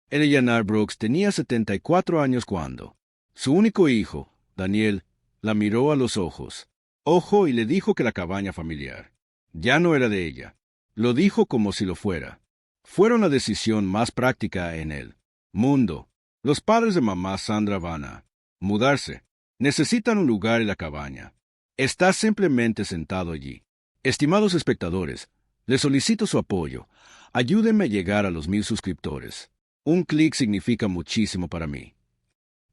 Eleanor Brooks tenía 74 años cuando su único hijo, Daniel, la miró a los ojos, y le dijo que la cabaña familiar ya no era de ella. Lo dijo como si lo fuera. Fueron la decisión más práctica en el mundo. Los padres de mamá Sandra van a mudarse. Necesitan un lugar en la cabaña. Está simplemente sentado allí. Estimados espectadores, les solicito su apoyo. Ayúdenme a llegar a los 1000 suscriptores. Un clic significa muchísimo para mí.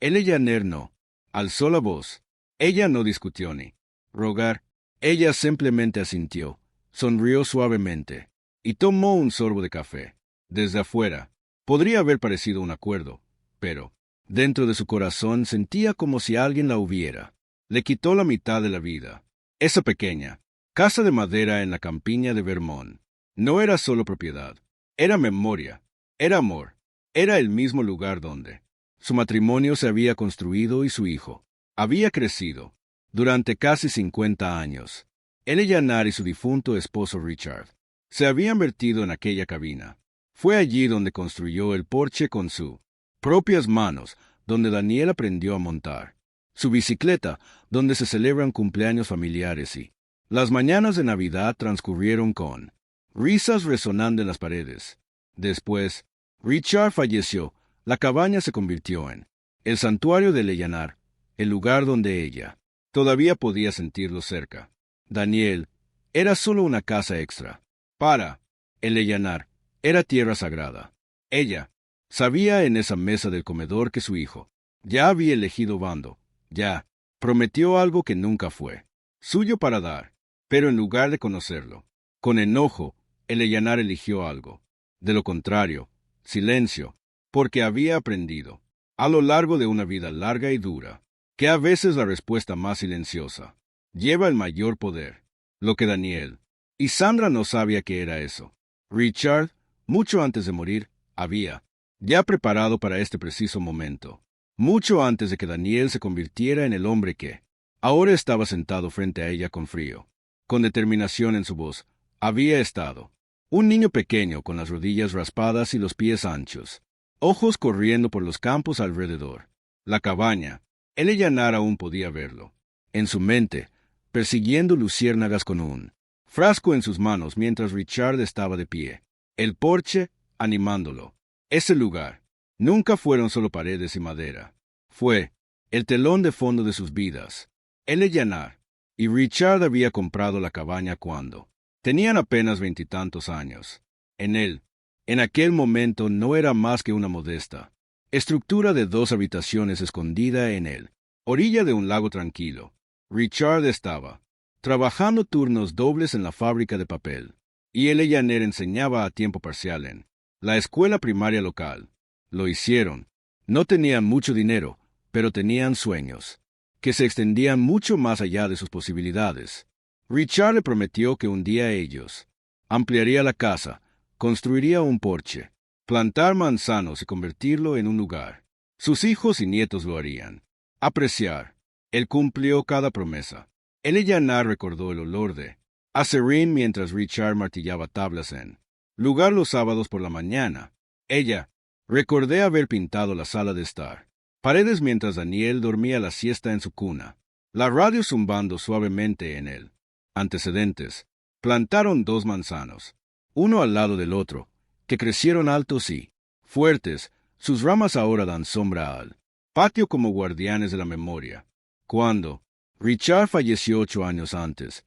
Eleanor no alzó la voz. Ella no discutió ni rogar. Ella simplemente asintió, sonrió suavemente y tomó un sorbo de café. Desde afuera, podría haber parecido un acuerdo, pero dentro de su corazón sentía como si alguien la hubiera. Le quitó la mitad de la vida. Esa pequeña casa de madera en la campiña de Vermont no era solo propiedad, era memoria, era amor, era el mismo lugar donde su matrimonio se había construido y su hijo había crecido durante casi 50 años. Eleanor y su difunto esposo Richard se habían vertido en aquella cabina. Fue allí donde construyó el porche con sus propias manos, donde Daniel aprendió a montar su bicicleta, donde se celebran cumpleaños familiares y las mañanas de Navidad transcurrieron con risas resonando en las paredes. Después, Richard falleció. La cabaña se convirtió en el santuario de Eleanor, el lugar donde ella todavía podía sentirlo cerca. Daniel era solo una casa extra. Para Eleanor era tierra sagrada. Ella sabía en esa mesa del comedor que su hijo ya había elegido bando, ya prometió algo que nunca fue suyo para dar, pero en lugar de conocerlo, con enojo, Eleanor eligió algo. De lo contrario, silencio, porque había aprendido, a lo largo de una vida larga y dura, que a veces la respuesta más silenciosa lleva el mayor poder. Lo que Daniel y Sandra no sabía que era eso. Richard, mucho antes de morir, había ya preparado para este preciso momento, mucho antes de que Daniel se convirtiera en el hombre que ahora estaba sentado frente a ella con frío, con determinación en su voz. Había estado un niño pequeño con las rodillas raspadas y los pies anchos, ojos corriendo por los campos alrededor. La cabaña, Eleanor aún podía verlo, en su mente, persiguiendo luciérnagas con un frasco en sus manos mientras Richard estaba de pie. El porche, animándolo. Ese lugar. Nunca fueron solo paredes y madera. Fue el telón de fondo de sus vidas. Eleanor y Richard había comprado la cabaña cuando tenían apenas 20 y tantos años. En aquel momento no era más que una modesta estructura de 2 habitaciones escondida en el orilla de un lago tranquilo. Richard estaba trabajando turnos dobles en la fábrica de papel, y Eleanor enseñaba a tiempo parcial en la escuela primaria local. Lo hicieron. No tenían mucho dinero, pero tenían sueños que se extendían mucho más allá de sus posibilidades. Richard le prometió que un día ellos ampliaría la casa, construiría un porche, plantar manzanos y convertirlo en un lugar. Sus hijos y nietos lo harían apreciar. Él cumplió cada promesa. Eleanor recordó el olor de acerrín mientras Richard martillaba tablas en lugar los sábados por la mañana. Ella recordé haber pintado la sala de estar paredes mientras Daniel dormía la siesta en su cuna. La radio zumbando suavemente en él. Antecedentes. Plantaron 2 manzanos, uno al lado del otro, que crecieron altos y fuertes. Sus ramas ahora dan sombra al patio como guardianes de la memoria. Cuando Richard falleció 8 años antes,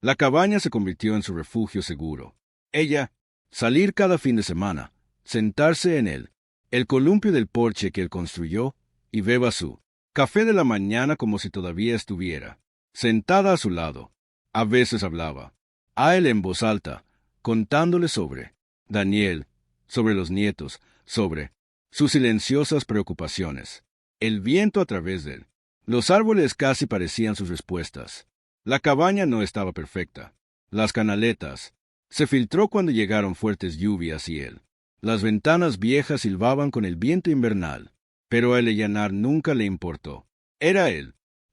la cabaña se convirtió en su refugio seguro. Ella, salir cada fin de semana, sentarse en el columpio del porche que él construyó, y beba su café de la mañana como si todavía estuviera sentada a su lado. A veces hablaba a él en voz alta, contándole sobre Daniel, sobre los nietos, sobre sus silenciosas preocupaciones. El viento a través de él. Los árboles casi parecían sus respuestas. La cabaña no estaba perfecta. Las canaletas se filtró cuando llegaron fuertes lluvias y las ventanas viejas silbaban con el viento invernal. Pero a Eleanor nunca le importó. Era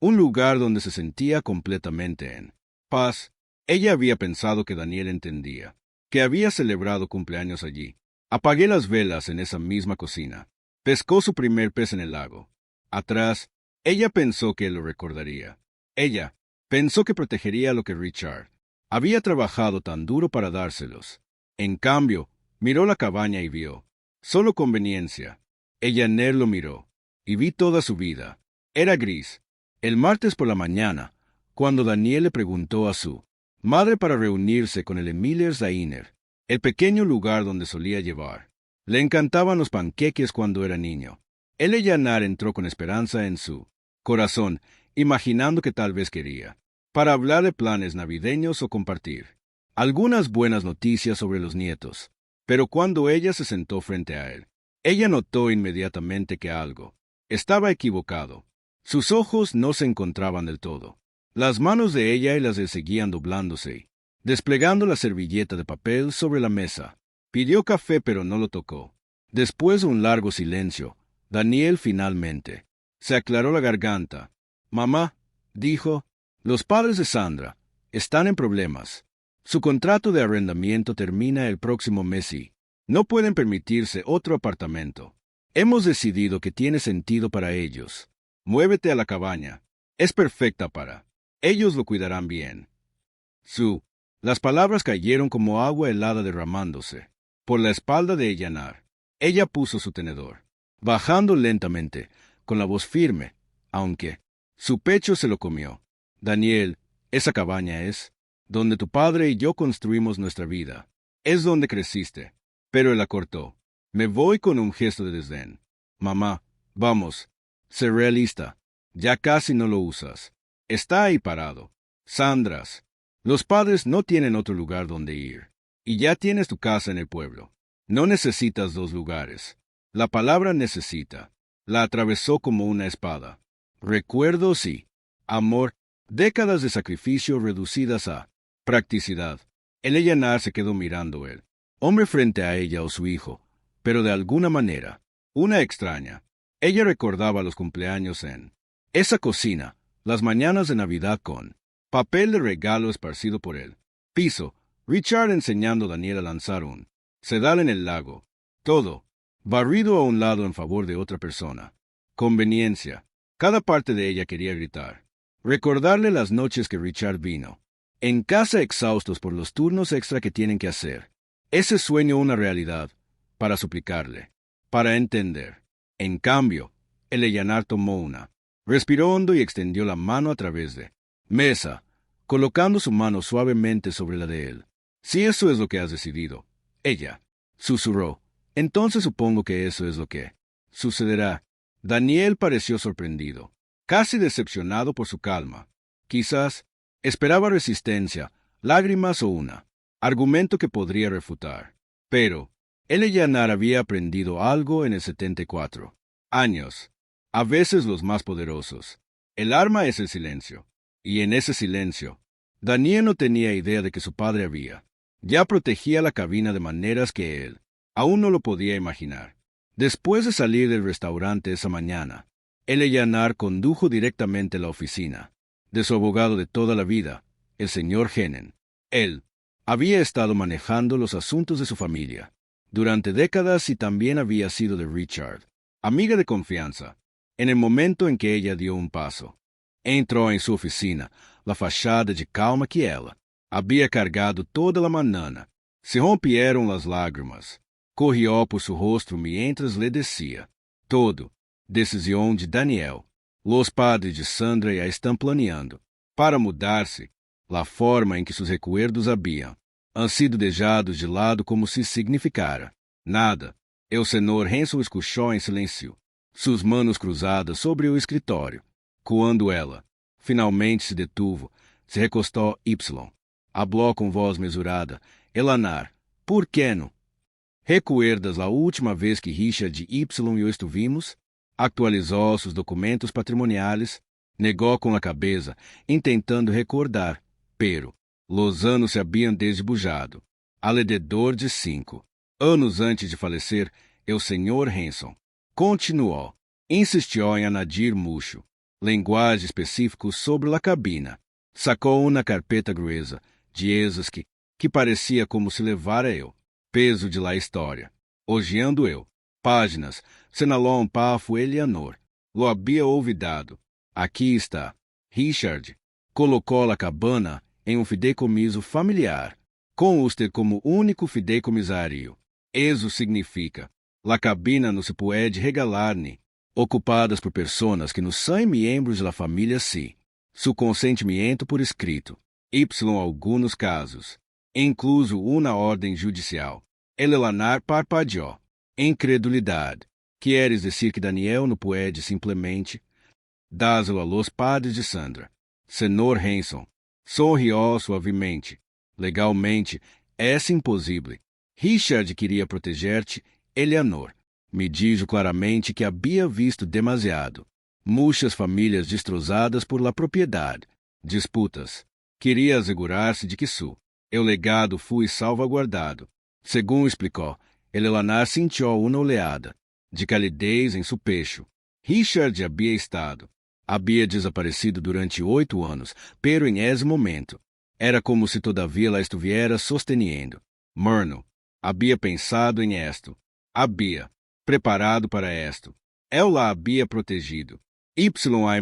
un lugar donde se sentía completamente en paz. Ella había pensado que Daniel entendía, que había celebrado cumpleaños allí. Apagué las velas en esa misma cocina. Pescó su primer pez en el lago. Atrás, ella pensó que él lo recordaría. Ella pensó que protegería lo que Richard había trabajado tan duro para dárselos. En cambio, miró la cabaña y vio solo conveniencia. Ella lo miró, y vi toda su vida. Era gris. El martes por la mañana, cuando Daniel le preguntó a su madre para reunirse con el Emilier Zainer, el pequeño lugar donde solía llevar. Le encantaban los panqueques cuando era niño. Eleanor entró con esperanza en su corazón, imaginando que tal vez quería, para hablar de planes navideños o compartir algunas buenas noticias sobre los nietos. Pero cuando ella se sentó frente a él, ella notó inmediatamente que algo estaba equivocado. Sus ojos no se encontraban del todo. Las manos de ella y las de él seguían doblándose, desplegando la servilleta de papel sobre la mesa. Pidió café pero no lo tocó. Después de un largo silencio, Daniel finalmente se aclaró la garganta. Mamá, dijo, los padres de Sandra están en problemas. Su contrato de arrendamiento termina el próximo mes y no pueden permitirse otro apartamento. Hemos decidido que tiene sentido para ellos. Muévete a la cabaña. Es perfecta para. Ellos lo cuidarán bien. Las palabras cayeron como agua helada derramándose por la espalda de Eleanor. Ella puso su tenedor, bajando lentamente, con la voz firme, aunque su pecho se lo comió. Daniel, esa cabaña es donde tu padre y yo construimos nuestra vida. Es donde creciste. Pero él la cortó. Me voy con un gesto de desdén. Mamá, vamos. Sé realista. Ya casi no lo usas. Está ahí parado. Sandras. Los padres no tienen otro lugar donde ir. Y ya tienes tu casa en el pueblo. No necesitas dos lugares. La palabra necesita la atravesó como una espada. Recuerdos y amor, décadas de sacrificio reducidas a practicidad. Eleanor se quedó mirando él, hombre frente a ella o su hijo, pero de alguna manera, una extraña. Ella recordaba los cumpleaños en esa cocina, las mañanas de Navidad con papel de regalo esparcido por el piso, Richard enseñando a Daniel a lanzar un sedal en el lago, todo barrido a un lado en favor de otra persona. Conveniencia. Cada parte de ella quería gritar. Recordarle las noches que Richard vino en casa exhaustos por los turnos extra que tienen que hacer. Ese sueño una realidad, para suplicarle, para entender. En cambio, Eleanor tomó una. Respiró hondo y extendió la mano a través de mesa, colocando su mano suavemente sobre la de él. Si eso es lo que has decidido, ella susurró. Entonces supongo que eso es lo que sucederá. Daniel pareció sorprendido, casi decepcionado por su calma. Quizás esperaba resistencia, lágrimas o una argumento que podría refutar. Pero Eleanor había aprendido algo en el 74 años, a veces los más poderosos. El arma es el silencio. Y en ese silencio, Daniel no tenía idea de que su padre había ya protegía la cabina de maneras que él aún no lo podía imaginar. Después de salir del restaurante esa mañana, Eleanor condujo directamente a la oficina de su abogado de toda la vida, el señor Hennen. Él había estado manejando los asuntos de su familia durante décadas y también había sido de Richard, amiga de confianza. En el momento en que ella dio un paso, entró en su oficina la fachada de calma que ela había cargado toda la mañana. Se rompieron las lágrimas. Corrió por su rostro mientras le decía todo. Decisión de Daniel. Los padres de Sandra ya están planeando para mudarse. La forma en que sus recuerdos han sido dejados de lado como si significara nada. El senhor Hansel escuchó en silencio, sus manos cruzadas sobre o escritório. Quando ela finalmente se detuvo, se recostou Y. Habló com voz mesurada. Eleanor, por que não? ¿Recuerdas la última vez que Richard Y y yo estuvimos? Actualizó sus documentos patrimoniales, negó com a cabeça, intentando recordar, pero los anos se habían desbujado. Alrededor de 5 anos antes de falecer, el señor Hanson continuó, insistiu em añadir mucho lenguaje específico sobre la cabina. Sacou uma carpeta gruesa de esas que parecia como se levara eu peso de la história. Hojeando eu. Páginas. Senalon Pafo Eleanor. Lo havia olvidado. Aqui está. Richard colocou a cabana em um fideicomiso familiar, com usted como único fideicomissário. Eso significa, la cabina não se pode regalar-ne, ocupadas por pessoas que não são membros da família si. Su consentimento por escrito. Y alguns casos, incluso uma ordem judicial. Eleanor parpadeou. Incredulidade. Queres dizer que Daniel não pode simplesmente dá-lo a los padres de Sandra. Senhor Hanson sorriu suavemente. Legalmente, é impossível. Richard queria proteger-te, Eleanor. Me dijo claramente que havia visto demasiado. Muitas famílias destrozadas por la propriedade. Disputas. Queria assegurar-se de que o legado fui salvaguardado. Segundo explicou, Eleanor sentiu uma oleada de calidez em seu pecho. Richard havia desaparecido durante 8 anos, pero em esse momento, era como se todavia la estuviera sosteniendo. Murno havia pensado em esto, havia preparado para esto. Eu la havia protegido. Y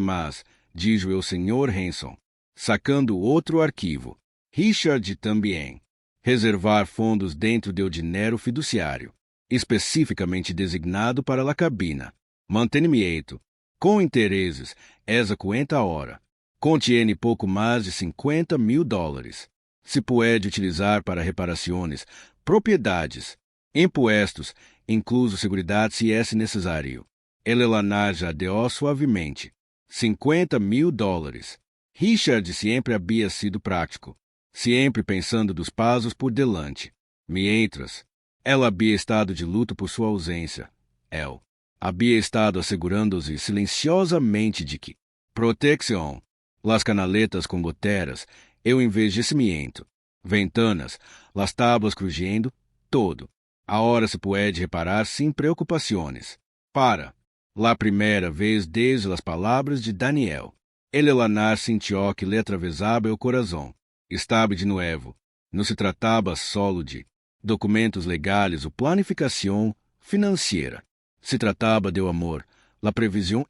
mais, dijo o Sr. Hanson, sacando outro arquivo. Richard também. Reservar fundos dentro do dinheiro fiduciário, especificamente designado para a cabina. Mantenimento. Com interesses, essa conta hora. Contiene pouco mais de $50,000. Se pode utilizar para reparações, propriedades, impostos, incluso seguridade se é necessário. Eleanor já deu suavemente. $50,000. Richard sempre havia sido prático, sempre pensando dos passos por delante. Mientras, ela havia estado de luto por sua ausência. Ele havia estado assegurando-se silenciosamente de que proteção, las canaletas com goteras e o envejecimento, ventanas, las tábuas crujindo, todo. Agora se pode reparar sem preocupações. Para la primeira vez desde as palavras de Daniel, Eleanor sentiu que lhe atravessava o coração. Estava de novo. Não se tratava solo de documentos legais ou planificação financeira. Se tratava de amor, la previsão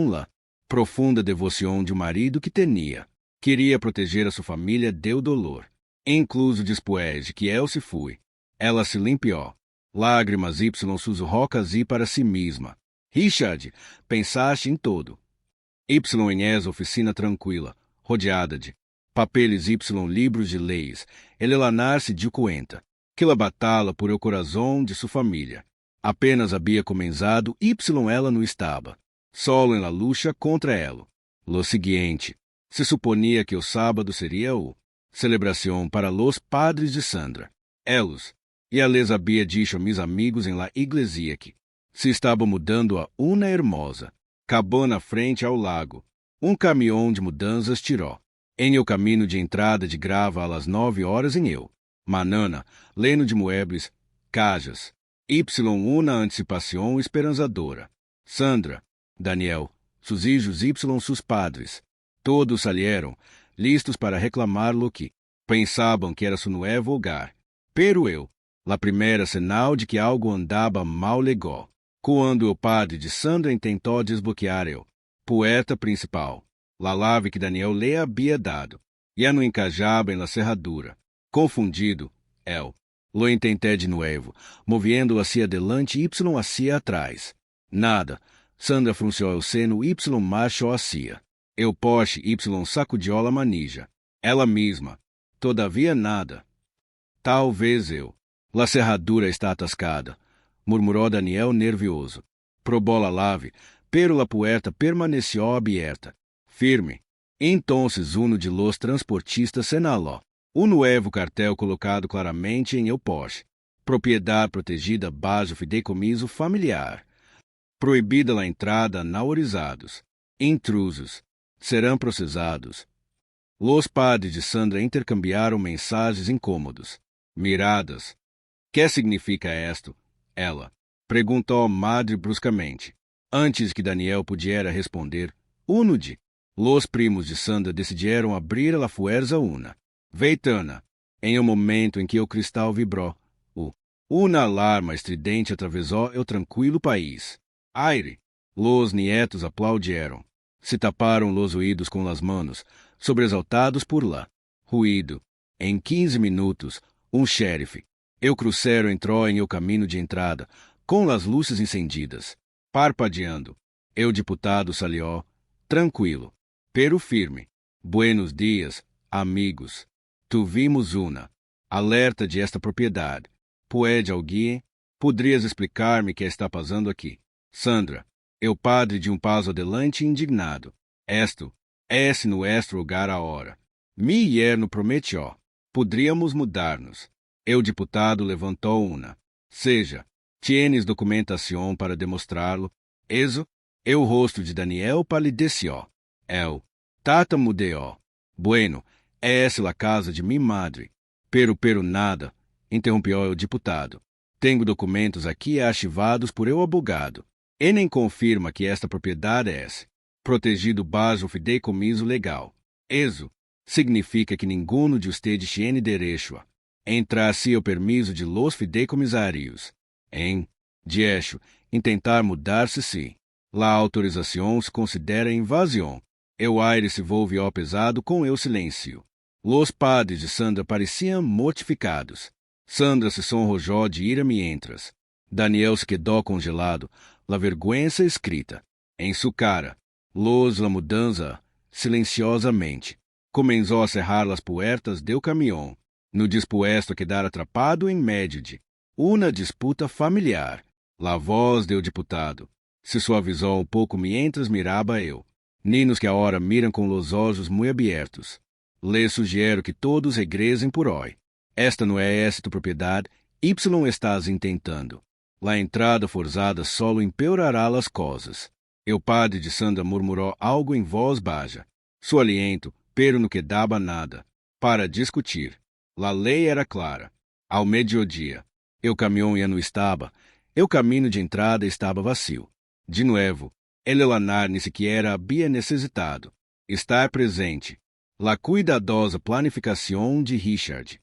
la profunda devoção de um marido que tinha. Queria proteger a sua família do dolor. Incluso depois de que ele se foi, ela se limpiou. Lágrimas suas rocas e para si mesma. Richard, pensaste em todo. Em essa oficina tranquila, rodeada de papeles livros de leis, Eleanor se deu conta que a batalha por o coração de sua família apenas havia começado ela não estava. Solo em la lucha contra ela. Lo seguinte, se suponia que o sábado seria o celebração para los padres de Sandra. Elos, e a les havia dicho a mis amigos em la iglesia que se estava mudando a uma hermosa cabana frente ao lago. Um caminhão de mudanças tirou em o caminho de entrada de grava às 9 horas em eu. Manana, leno de muebles, cajas. Uma antecipação esperançadora. Sandra, Daniel, sus hijos sus padres. Todos salieron, listos para reclamar lo que pensavam que era su nuevo hogar. Pero eu, la primeira sinal de que algo andava mal legou, quando o padre de Sandra tentou desbloquear o poeta principal, la lave que Daniel lhe havia dado, e a não encajava em la cerradura. Confundido, eu lo intenté de novo, movendo hacia adelante y hacia atrás. Nada. Sandra frunciou o seno y marchou hacia o poste y sacudiu a manija. Ela mesma. Todavia nada. Talvez eu. La cerradura está atascada, murmurou Daniel nervioso. Probou a lave, pero la puerta permaneceu aberta, firme. Entonces uno de los transportistas senaló um novo cartel colocado claramente em el poste. Propriedade protegida bajo fideicomiso familiar. Proibida a entrada não autorizados. Intrusos. Serão processados. Los padres de Sandra intercambiaram mensagens incômodos. Miradas. Que significa esto? Ela perguntou a madre bruscamente. Antes que Daniel pudiera responder, uno de los primos de Sandra decidiram abrir a fuerza una Veitana, em um momento em que o cristal vibrou, o Uma alarma estridente atravessou o tranquilo país. Aire. Los nietos aplaudiram. Se taparam los ouvidos com as manos, sobresaltados por lá. Ruído. Em 15 minutos, xerife. O cruzeiro entrou em o caminho de entrada, com as luzes encendidas, parpadeando. O deputado salió, tranquilo, pero firme. Buenos dias, amigos. Tuvimos uma alerta de esta propriedade. Pode alguém? Poderias explicar-me que está passando aqui? Sandra, o padre de passo adelante indignado. Esto é nuestro lugar agora. Mi yerno prometió. Poderíamos mudar-nos. O deputado levantou uma. Seja, tienes documentação para demonstrá-lo? Eso, o rosto de Daniel palideceu. El tata mudeó. Bueno, essa é a casa de mi madre. Pero nada, interrompeu o deputado. Tenho documentos aqui archivados por eu abogado. E nem confirma que esta propriedade é protegido bajo fideicomiso legal. Eso significa que ninguno de ustedes tiene derecho a entrar sem o permiso de los fideicomissários. De hecho, em tentar mudar-se se la autorização se considera invasão. O aire se volvió pesado com o silêncio. Los padres de Sandra pareciam mortificados. Sandra se sonrojou de ira mientras. Daniel se quedou congelado, la vergüenza escrita em sua cara. Los la mudança, silenciosamente. Começou a cerrar as puertas do caminhão, no dispuesto a quedar atrapado em meio de uma disputa familiar. La voz do deputado se suavizou pouco mientras miraba eu. Ninos que agora miram com los olhos muito abertos. Les sugiro que todos regressem por hoje. Esta não é esta propriedade, Y estás intentando. La entrada forzada solo empeorará as coisas. O padre de Sandra murmurou algo em voz baixa. Su aliento, pero não quedava nada para discutir. La lei era clara. Ao meio-dia, o caminhão já não estava. O caminho de entrada estava vazio. De novo, el Elanar nem sequer havia necessitado estar presente. La cuidadosa planificação de Richard.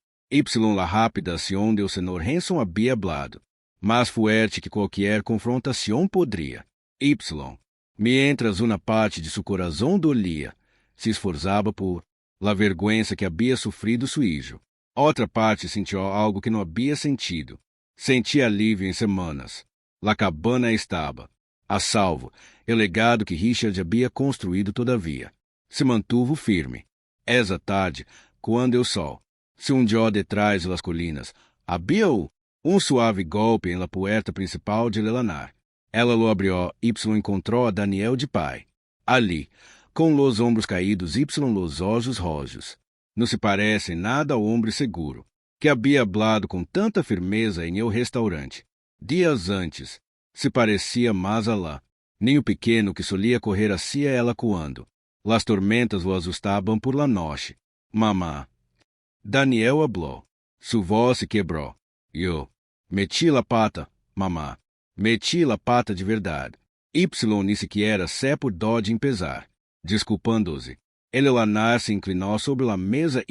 La rápida ação do senhor Hanson havia hablado. Mais fuerte que qualquer confrontação poderia. Mientras uma parte de seu coração dolia, se esforçava por la vergüenza que havia sofrido su hijo. Outra parte sentiu algo que não havia sentido. Sentia alívio em semanas. La cabana estava a salvo. O legado que Richard havia construído todavia se mantuvo firme. Essa tarde, quando o sol se hundiu detrás das colinas, havia suave golpe em la puerta principal de Lelanar. Ela lo abriu. Encontrou a Daniel de pai. Ali, com los ombros caídos, los olhos rojos. Não se parece nada ao homem seguro, que havia hablado com tanta firmeza em el restaurante. Dias antes, se parecia mais a lá. Nem o pequeno que solia correr hacia ela quando las tormentas o assustavam por la noche. Mamá. Daniel habló. Su voz se quebrou. Eu meti la pata, mamá. Meti la pata de verdade. Ni sequer se por dó de empezar. Desculpando-se. Elanar se inclinou sobre la mesa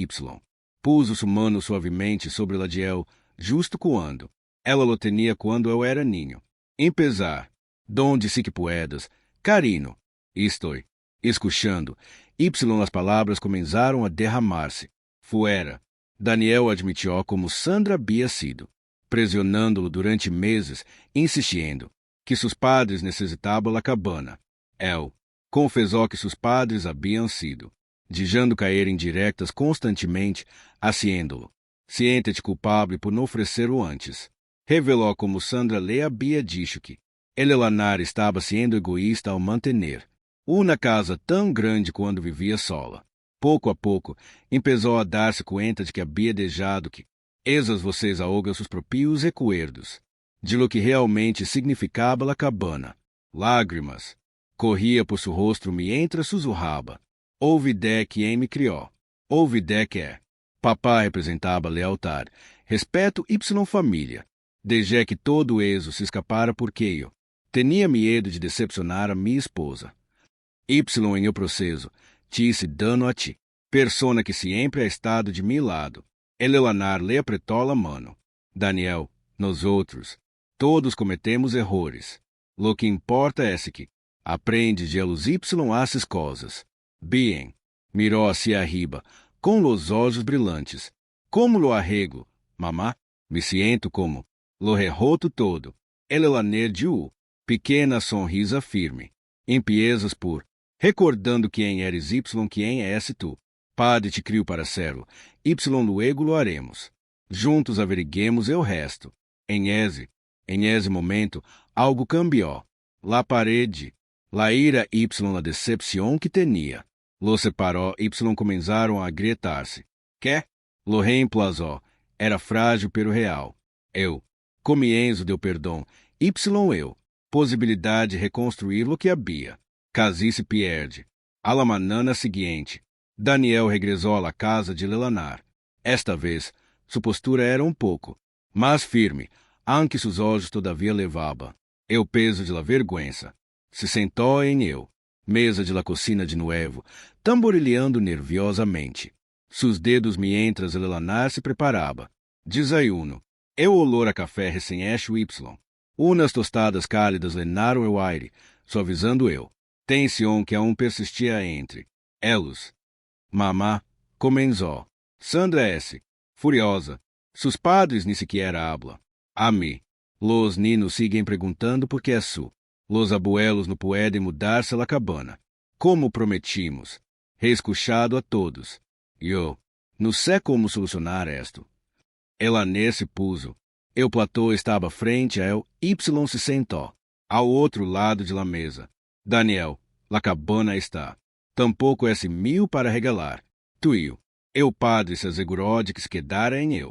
Puso sua mano suavemente sobre la de el, justo quando ela lo tinha quando eu era niño. Empezar. Donde se que puedas. Carino. Estou escuchando. As palavras começaram a derramar-se. Fuera. Daniel admitiu como Sandra havia sido, pressionando-lo durante meses, insistindo que seus padres necessitavam a cabana. El confessou que seus padres haviam sido, deixando cair indiretas constantemente, haciendo-lo ciente-te culpável por não oferecer-o antes. Revelou como Sandra lhe havia dito que Elanar estava sendo egoísta ao manter uma casa tão grande quando vivia sola. Pouco a pouco, empezou a dar-se conta de que havia deixado que esas vocês ahogam seus próprios recuerdos, de lo que realmente significava a cabana. Lágrimas corria por seu rosto mientras sussurrava. Houve de quem me criou. Houve de que. Papá representava lealdade, respeito família. Desde que todo eso se escapara porque eu tinha medo de decepcionar a minha esposa. Em o processo, disse dano a ti, persona que sempre ha estado de mi lado. Elanar lhe apretou a mano. Daniel, Nós outros, todos cometemos erros. Lo que importa é que aprende de los y haces cosas. Bien, miró hacia arriba, com los olhos brilhantes. Como lo arrego, mamá? Me siento como. Lo reroto todo. Ele laner de pequena sonrisa firme. Empiezas por, recordando quem eres y quem és tu. Padre te criou para serlo. Y luego lo haremos. Juntos averiguemos o resto. Em esse momento, algo cambiou. La parede, la ira y la decepção que tinha. Lo separou y começaram a gritar-se. Que? Lo reemplazou. Era frágil pero real. Eu. Comienzo deu perdão. Y eu. Possibilidade de reconstruir lo que havia. Casi se perde. A la manhã seguinte, Daniel regressou à casa de Lelanar. Esta vez, sua postura era pouco mais firme, aunque seus olhos todavia levavam o peso de la vergüenza. Se sentou em mesa de la cocina de novo, tamborileando nerviosamente. Seus dedos mientras Lelanar se preparava. Desayuno. O olor a café recém-hecho y. Unas tostadas cálidas lenaram o aire, suavizando tensión que aún persistia entre elos. Mamá, comenzó. Sandra S., furiosa. Sus padres ni siquiera habla. A mí. Los ninos siguen preguntando por qué é su. Los abuelos no pueden mudarse a la cabana. Como prometimos. Reescuchado a todos. Eu. Não sei como solucionar esto. Ela nesse puso. O platô estava frente a el y se sentou. Ao outro lado de la mesa. Daniel, la cabana está. Tampouco esse mil para regalar. Tuyo. O padre se assegurou de que se quedara em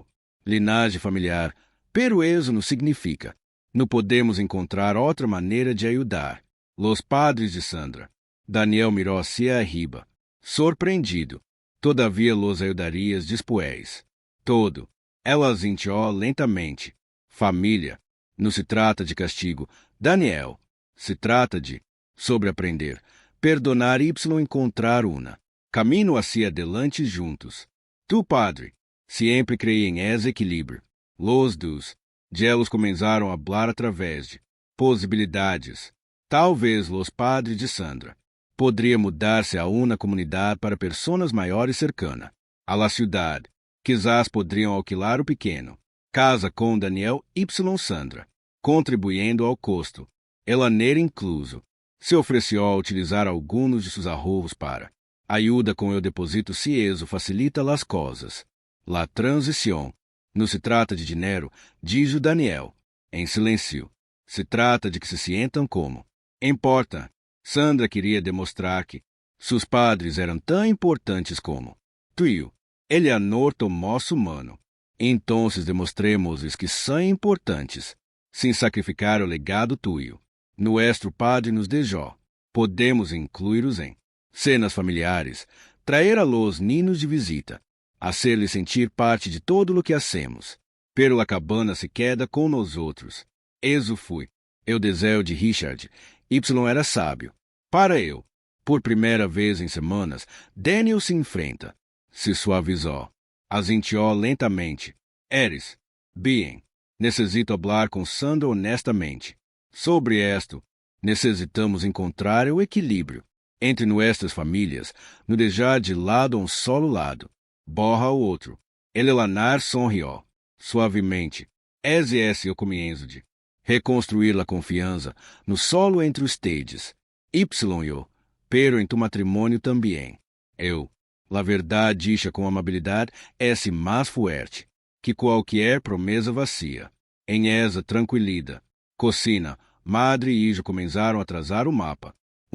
linhagem familiar, pero eso não significa. Não podemos encontrar outra maneira de ajudar. Los padres de Sandra. Daniel mirou hacia arriba, surpreendido. Todavia los ajudarias después. Todo. Ela asintió lentamente. Família. Não se trata de castigo. Daniel. Se trata de sobreaprender. Perdonar y encontrar una. Camino hacia adelante juntos. Tu, padre, sempre creí em esse equilíbrio. Los dos. Eles começaram a falar através de possibilidades. Talvez los padres de Sandra. Poderia mudar-se a uma comunidade para pessoas maiores cercana. A la ciudad. Quizás poderiam alquilar o pequeno. Casa com Daniel y Sandra. Contribuindo ao custo. Ela nele incluso. Se ofereceu a utilizar alguns de seus arrovos para ajuda com o depósito se eso facilita las coisas. La transição. Não se trata de dinheiro, diz o Daniel, em silêncio. Se trata de que se sientam como. Importa. Sandra queria demonstrar que seus padres eram tão importantes como. Tuyo. Ele é norte moço humano. Então demonstremos que são importantes, sem sacrificar o legado tuyo. Nuestro Padre nos deixou. Podemos incluí-los em cenas familiares, trazer a los ninos de visita, hacer-lhes sentir parte de todo o que hacemos. Pero a cabana se queda com nós outros. Eso foi. O desejo de Richard. Y era sábio. Para eu. Por primeira vez em semanas, Daniel se enfrenta. Se suavizou. Asintió lentamente. Eres. Bien. Necessito hablar com Sandra honestamente. Sobre esto, necessitamos encontrar o equilíbrio entre nossas famílias, no deixar de lado solo lado. Borra o outro. Lelanar sonrió, suavemente. Esse o comienzo de reconstruir a confiança no solo entre os stages. Y eu, pero em tu matrimônio também. Eu, la verdade dicha com amabilidade, é mais forte que qualquer promessa vazia. Em essa tranquilidade, cocina, madre e hijo começaram a trazar o mapa.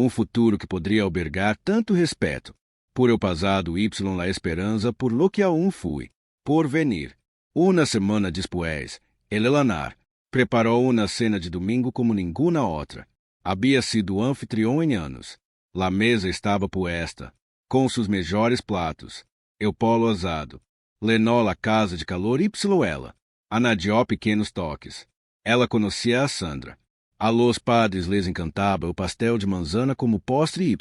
Futuro que poderia albergar tanto respeito. Por eu passado y la esperança por lo que aún fui. Por venir. Uma semana depois, Lelanar preparou uma cena de domingo como nenhuma outra. Havia sido anfitrião em anos. La mesa estava puesta, com seus melhores platos. O polo asado. Lenó la casa de calor y ela. Anadió pequenos toques. Ela conhecia a Sandra. A los padres les encantava o pastel de manzana como postre y.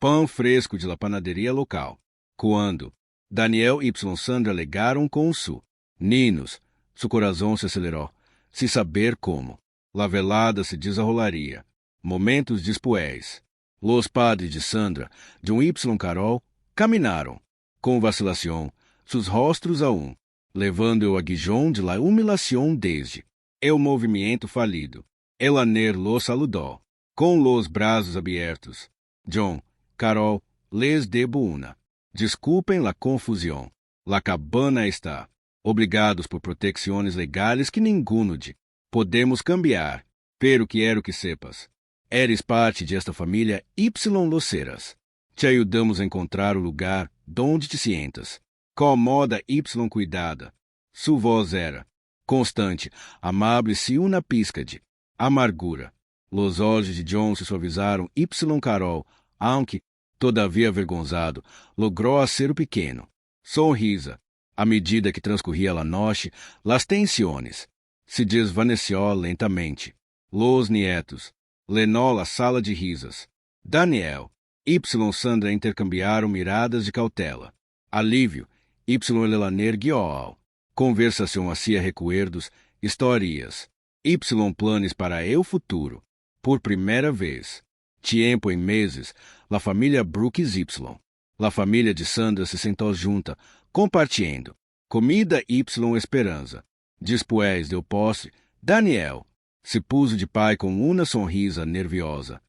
Pão fresco de la panaderia local. Quando Daniel y Sandra legaram com su ninos, seu coração se acelerou. se saber como. La velada se desarrolaria. Momentos después. Los padres de Sandra, John Y. Carol, caminaram, com vacilação, sus rostros a um, levando o aguijón de la humilación desde el movimento falido. El aner los saludó, com los brazos abertos. John, Carol, les debo una. Desculpem la confusão. La cabana está. Obrigados por protecciones legales que ninguno de podemos cambiar. Pero quero que sepas. Eres parte de esta família Y Loceras. Te ajudamos a encontrar o lugar donde te sientas. Com moda Y cuidada. Sua voz era constante, amável se uma pisca de amargura. Los olhos de John se suavizaram Y Carol, aunque, todavia avergonzado, logrou hacer o pequeno. Sonrisa. À medida que transcorria a noite, las tensiones se desvaneció lentamente. Los nietos. Lenó la sala de risas. Daniel. Y Sandra intercambiaram miradas de cautela. Alívio. Y Lelaner guiou. Conversação hacia recuerdos, historias. Y planes para el futuro. Por primeira vez. Tiempo em meses, la família Brooks Y. La família de Sandra se sentou junta, compartilhando. Comida Y esperança. Después del postre, Daniel se puso de pai com uma sonrisa nerviosa.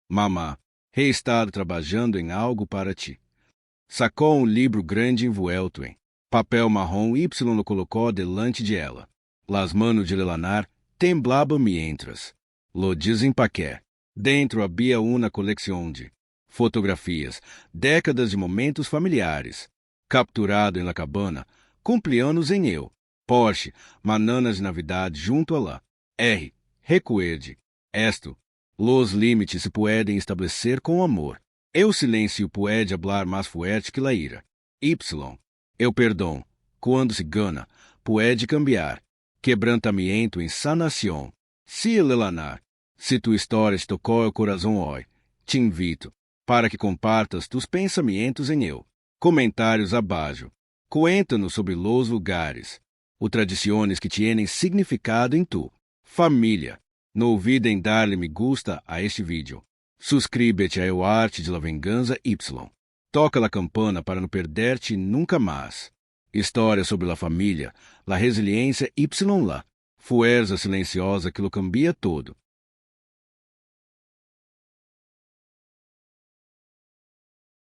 Mamá, he estado trabalhando em algo para ti. Sacou livro grande envuelto em papel marrom Y lo colocou delante de ela. Las manos de Lelanar temblaban mientras lo desempaqué. Dentro havia uma coleção de fotografias, décadas de momentos familiares. Capturado em la cabana, cumpleanos em eu. Porsche, mananas de Navidade junto a lá. R. Recuerde. Esto. Los limites se pueden estabelecer com amor. El silêncio puede hablar mais fuerte que la ira. Y. El perdão, quando se gana, puede cambiar. Quebrantamiento em sanação. Se Lelanar, se tu história te tocou o coração hoje, te invito para que compartas tus pensamentos em eu. Comentários abaixo. Cuéntanos sobre los lugares ou tradiciones que tienen significado em tu família. Não olvidem darle me gusta a este vídeo. Suscríbete a El Arte de la Venganza Y. Toca a campana para não perder-te nunca mais. História sobre la família, la resiliência Y lá. Fuerza silenciosa que lo cambia todo.